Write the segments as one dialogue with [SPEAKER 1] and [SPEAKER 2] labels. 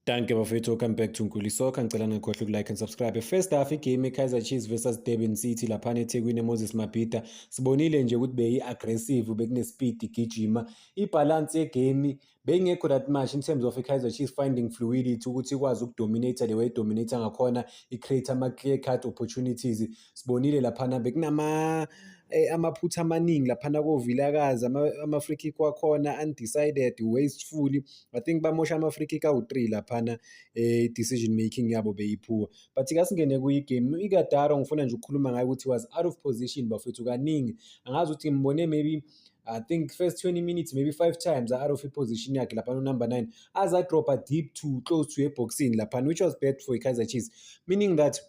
[SPEAKER 1] Danke bafethu, welcome back to Nkuli Soccer. Ngicela ngikhohle ukulike and subscribe. First half igame Kaizer Chiefs versus Durban City laphana eThekwini Moses Mabhida. Sibonile nje ukuthi beyi-aggressive, bekune-speed igijima. Ibalance yegame beyingekho that much in terms of Kaizer Chiefs finding fluidity ukuthi ikwazi ukudominate the way dominate ngakhona, i-create ama-clear cut opportunities. Sibonile laphana bekunama amaphutha amaningi laphana koVilakazi, ama-free kick wakhona undecided, wasteful. I think bamosha ama-free kick awu-3 laphana decision making yabo beyiphua. But kasingene kuyigame, iGadara ngifuna nje ukukhuluma ngayo ukuthi was out of position bafethu kaningi. Angazi ukuthi ngibone maybe I think first 20 minutes maybe 5 times out of position yakhe laphana number 9 as I drop a deep to close to a boxing laphana, which was bad for Kaizer Chiefs, meaning that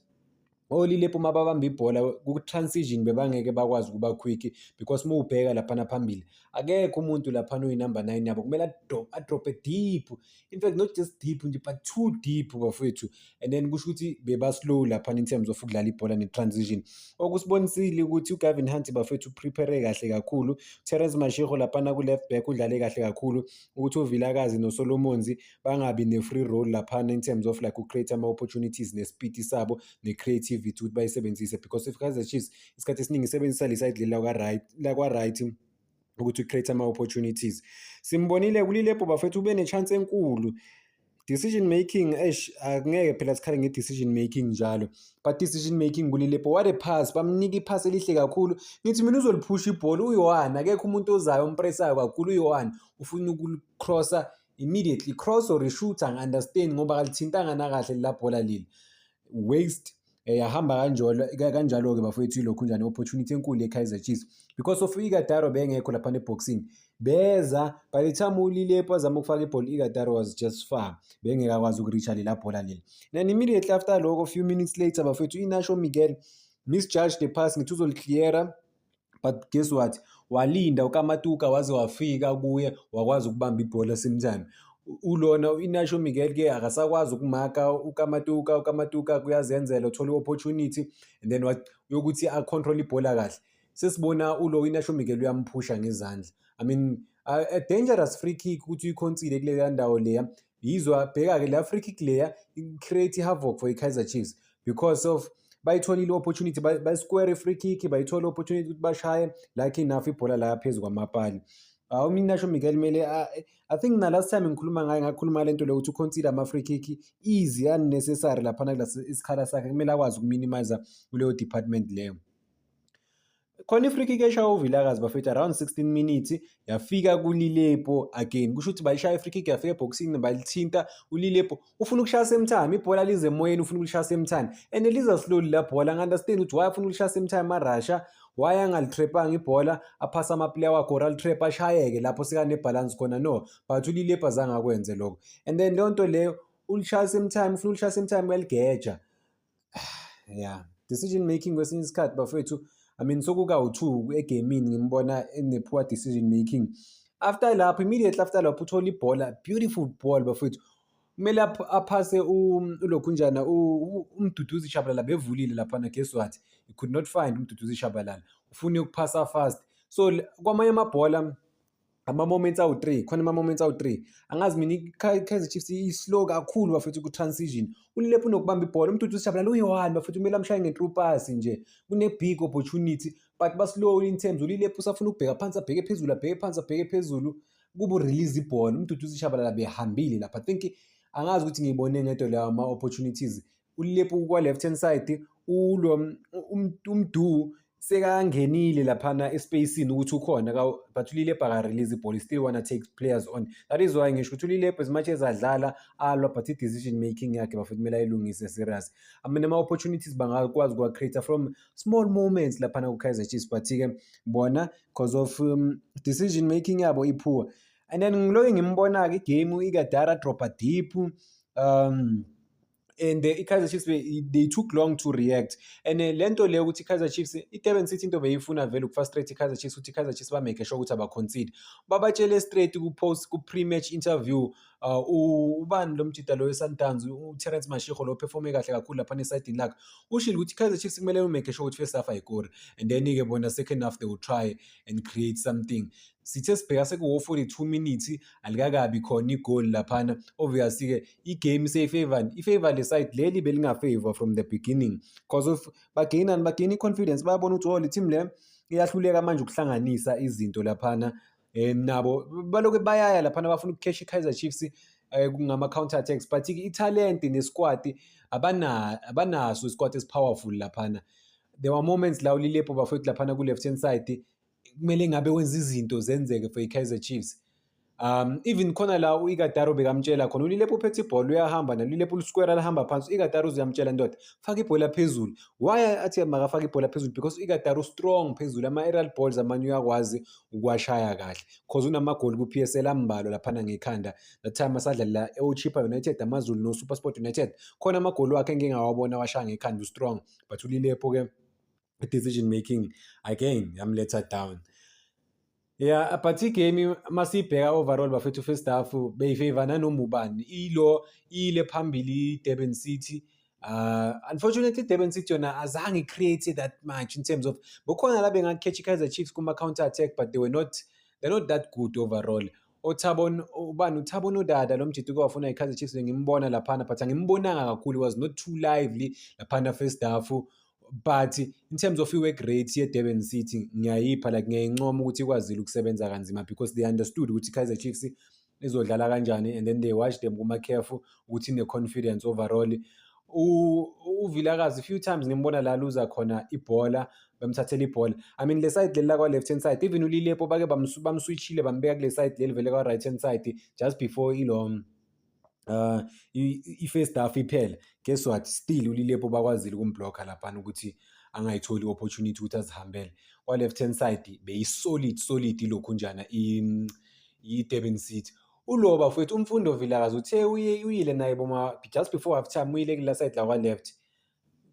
[SPEAKER 1] Olilepo mababamba ibhola ku-transition bebangeke bakwazi ukuba quick because uma ubheka laphana phambili akekho umuntu laphana oyi-number 9 yabo kumele adrope deep, in fact not just deep nje but too deep bafethu, and then kusho ukuthi beba-slow laphana in terms of ukudlala ibhola ne-transition. Okusibonisile ukuthi uGavin Hunt bafethu uprepare kahle kakhulu, Terence Mashego laphana ku-left back udlale kahle kakhulu ukuthi uVilakazi noSolomonzi bangabi ne-free roll laphana in terms of like ucreate ama-opportunities ne-speed sabo ne-creativity ukuthi bayisebenzise, because if Kaizer Chiefs isikhathi esiningi isebenzisa le side lakwa-right ukuthi ucreate ama-opportunities. Simbonile kuLilepo bafethu ube ne-chance enkulu. Decision making angeke phela sikhale nge-decision making njalo, but decision making kuLilepo, what a pass, bamnika iphasi elihle kakhulu. Ngithi mina uzoliphusha ibhola uYohane, akekho umuntu ozayo ompresayo kakhulu uYohane, ufuna ukulicrossa immediately, cross or shoot, angi-understand ngoba kalithintanga nakahle la bhola leli, waste. Yahamba kanjalo-ke bafethu ilokhu njani opportunity enkulu ye-Kaizer Chiefs because of iGadara bengekho laphana eboxing. Beza by the time uLilepo azama ukufaka ibhola, iGadara was just far, bengeke akwazi ukureacha lela bhola leli. Then immediately after lokho, few minutes later bafethu Inacho Miguel misjudged the pass, ngithi uzolicleara, but guess what, walinda uKamatuka waze wafika kuye wakwazi ukubamba ibhola same time. Ulona Inacho Miguel-ke akasakwazi ukumaka uKamatuka kuyazenzela, uthola i-opportunity and then yokuthi acontrol ibhola kahle. Sesibona ulo Inacho Miguel uyamphusha ngezandla. I mean a dangerous free kick ukuthi uyikhonsile kuleya ndawo leya. Yizwa bheka-ke la free kick leya create havoc for iKaizer Chiefs because of bayitholile opportunity, square free kick, bayithola opportunity ukuthi bashaye like enough ibhola la phezulu kwamapali. Inacho Miguel mele I think na last time ngikhuluma ngayo ngakhuluma lento le ukuthi uconsider ama-free kick easy unnecessary laphana isikhala sakhe, kumele akwazi ukuminimize kuleyo department leyo. Khona i-free kick eshaya uVilakazi bafethu around 16 minutes yafika kuLilepo again, kusho ukuthi bayishaya i-free kick yafika eboxing balithinta uLilepo ufuna ukushaya same time, ibhola lize emoyeni ufuna ukulishaya same time and liza slowly la bhola. Ngi-understand ukuthi why ufuna ukulishaya same time arasha, why angalitrepanga ibhola aphasa ama-player wakho or alitrap ashayeke lapho sekanebalance khona, no, but uLilepo azange akwenze lokho, and then leyo nto leyo ulishaya same time, ufuna ulishaya same time uyaligeja. Yeah, decision making kwesinye isikhathi bafethu, I mean sokukawu-2 egamini ngimbona ene-poor decision making. After lapho, immediately after lapho uthola ibhola, beautiful ball bafethu, kumele aphase ulokhunjana uMduduzi Shabalala bevulile laphana, guess what, he could not find uMduduzi Shabalala, ufune ukuphasa fast. So kwamanye amabhola ama-moments awu-3, khona ama-moments awu-3 angazi mina iKaizer Chiefs i-slow kakhulu bafethu ku-transition. uLilepo unokubamba ibhola, uMduduzi Shabalala uyi-1 bafethu kumele amshaye nge-through pass nje, kune-big opportunity but ba-slow in terms uLilepo usafuna ukubheka phansi abheke phezulu, abheke phansi abheke phezulu, kube urelease ibhola. uMduduzi Shabalala behambile lapha. I think angazi ukuthi ngiyibone ngedwa lawo ama-opportunities. uLilepo kwa-left hand side ulo umdu sekangenile laphana espacini ukuthi ukhona but uLilepo aka-release ibhola, still wanna take players on. That is why ngisho ukuthi uLilepo as much as adlala alwa, but i-decision making yakhe bafethu kumele ayilungise serious. I mean ama-opportunities bangakwazi ukuwa-create from small moments laphana ku-Kaizer Chiefs, but-ke bona because of decision making yabo i-poor. And then ngiloke ngimbona-ke igame iGadara dropper deep, and iKaizer Chiefs they took long to react, and lento leyo ukuthi iKaizer Chiefs iDurban City into beyifuna vele ukufrustrate iKaizer Chiefs ukuthi iKaizer Chiefs bamake sure ukuthi abaconcede, babatshele straight ku-pre-match interview ubani lo mjida lo we-Sundowns uTerence Mashego lo performe kahle kakhulu lapha esayidini lakhe, ushilo ukuthi i-Kaizer Chiefs kumele umake sure ukuthi first half ayikori, and then-ke bona second half they will try and create something. Sithe sibheka sekuwo-42 minutes alikakabi khona igoli laphana. Obviously-ke igame ifavor le side leli belingafavor from the beginning because of bagayina i-confidence, bayabona ukuthi le team le iyahluleka manje ukuhlanganisa izinto laphana. Nabo baloke bayaya laphana bafuna ukukesha i-Kaizer Chiefs kungama-counter attacks, but i-talent ne-squad abanaso i-squad esi-powerful laphana. There were moments la uLilepo bafowethu laphana ku-left hand side kumele ngabe wenza izinto zenzeke for i-Kaizer Chiefs. Even khona la u-Igataro bekamtshela khona uLilepo uphethe ibhola uyahamba naLilepo ulisquare lahamba phansi, u-Igataro uzuyamtshela ndoda faka ibhola phezulu. Why athi makafaka ibhola phezulu? Because u-Igataro strong phezulu, ama-aerial balls amanye uyakwazi ukuwashaya kahle because unamagoli ku-PSL ambalwa laphana ngekhanda. That time asadlalela e-Ochippa United, AmaZulu no-SuperSport United, khona amagoli wakhe engike ngawabona washaya ngekhanda u-strong, but uLilepo-ke decision making again yamletha down. Yeah, but igame masibheka overall bafethu first half beyifavor nanoma ubani ile phambili Durban City. Unfortunately Durban City yona azange create that much in terms of bokhona la bengakhetha i-Kaizer Chiefs kuma counter attack, but they're not that good overall. uThabo Nodada lo mjidi kwafuna i-Kaizer Chiefs ngimbona laphana, but angimbonanga kakhulu, was not too lively laphana first half. But in terms of i-work rate ye-Durban City ngiyayipha, like ngiyayincoma ukuthi ikwazile ukusebenza kanzima because they understood ukuthi i-Kaizer Chiefs izodlala kanjani, and then they watched them kuma-careful ukuthi ine-confidence overall. uVilakazi few times ngimbona la luza khona ibhola, bamthathela ibhola. I mean le side leli lakwa-left hand side, even uLilepo bake bamswitchile bambeka kule side leli vele kwa-right hand side just before i-first half iphela. Guess what, still uLilepo bakwazile ukumblokha laphana ukuthi angayitholi i-opportunity ukuthi azihambele. Kwa-left hand side beyi-solid ilokhunjana i-Durban City. Uloba futhi umfundo Vilakazi uthe uyile naye just before half time uyile kula side la kwa-left.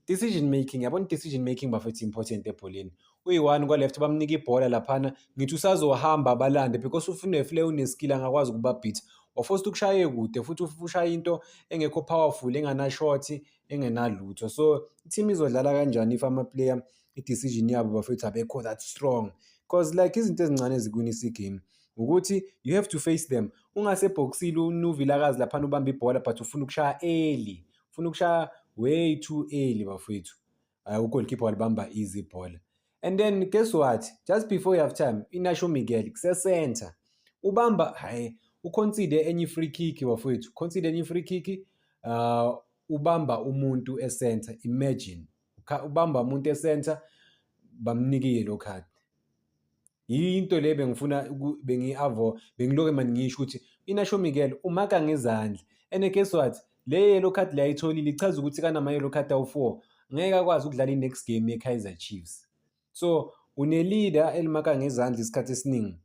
[SPEAKER 1] Decision making, yabona decision making bafethu important ebholeni. Uyi-one kwa-left bamnika ibhola laphana, ngithi usazohamba balande because uFunefle uneskill angakwazi ukubabhitha. Waforced ukushaye kude futhi ushaye into engekho powerful, engana-short, engenalutho. So i-team izodlala kanjani if ama-player i-decision yabo bafethu abekho that strong? Because like izinto ezincane ezikwinisa igame ukuthi you have to face them. Ungasebhokisile uVilakazi laphana ubamba ibhola but ufuna ukushaya early, ufuna ukushaya way too early bafethu. U-goalkeeper walibamba easy ibhola. And then guess what, just before half time Inacho Miguel kuse-center ubamba uconsider enye free kick bafethu, consider enye free kick, ubamba umuntu e-center. Imagine ubamba umuntu e-center bamnike yellow card. Into le bengifuna bengiloke manje ngisho ukuthi Inacho Miguel umaka ngezandla, and guess what, le yellow card le ayitholile ichaza ukuthi kanama yellow card awu-4 ngeke akwazi ukudlala i-next game ye-Kaizer Chiefs. So une-leader elimaka ngezandla isikhathi esiningi,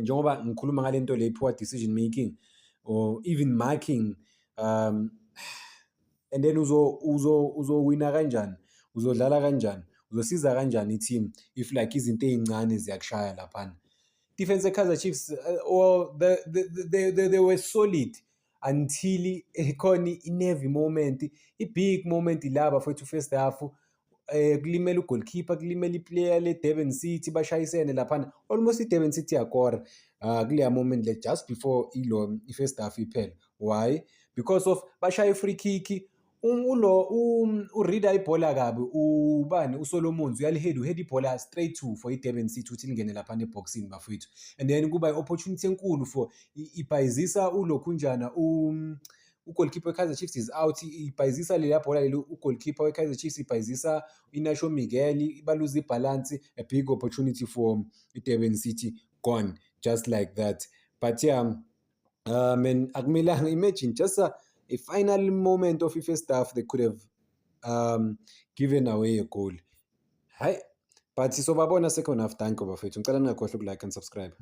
[SPEAKER 1] njengoba ngikhuluma ngale nto le poor decision making or even marking, and then uzowina kanjani, uzodlala kanjani, uzosiza kanjani i-team if like izinto ey'ncane ziyakushaya laphana. Defense ye-Kaizer Chiefs they were solid until khona i-nervy moment, i-big moment la bafethu first half. Kulimele u-goalkeeper, kulimele i-player le-Durban City bashayisene laphana, almost i-Durban City yakora kuleya moment le just before i-first half iphela. Why? Because of bashaya i-free kick, urida ibhola kabi, uSolomons uheda ibhola straight for i-Durban City ukuthi lingene laphana eboxini bafethu, and then kuba i-opportunity enkulu for ibhayizisa ulokhunjana u-goalkeeper we-Kaizer Chiefs is out, ibhayizisa leya bhola leli u-goalkeeper we-Kaizer Chiefs ibhayizisa Inacho Miguel, baluza ibhalansi, a big opportunity for i-Durban City gone just like that. But yeah, man, akumelanga, imagine just a final moment of i-first half they could have given away a goal. But sobabona second half. Thank you bafethu, ngicela ningakhohlwa uku-like and subscribe.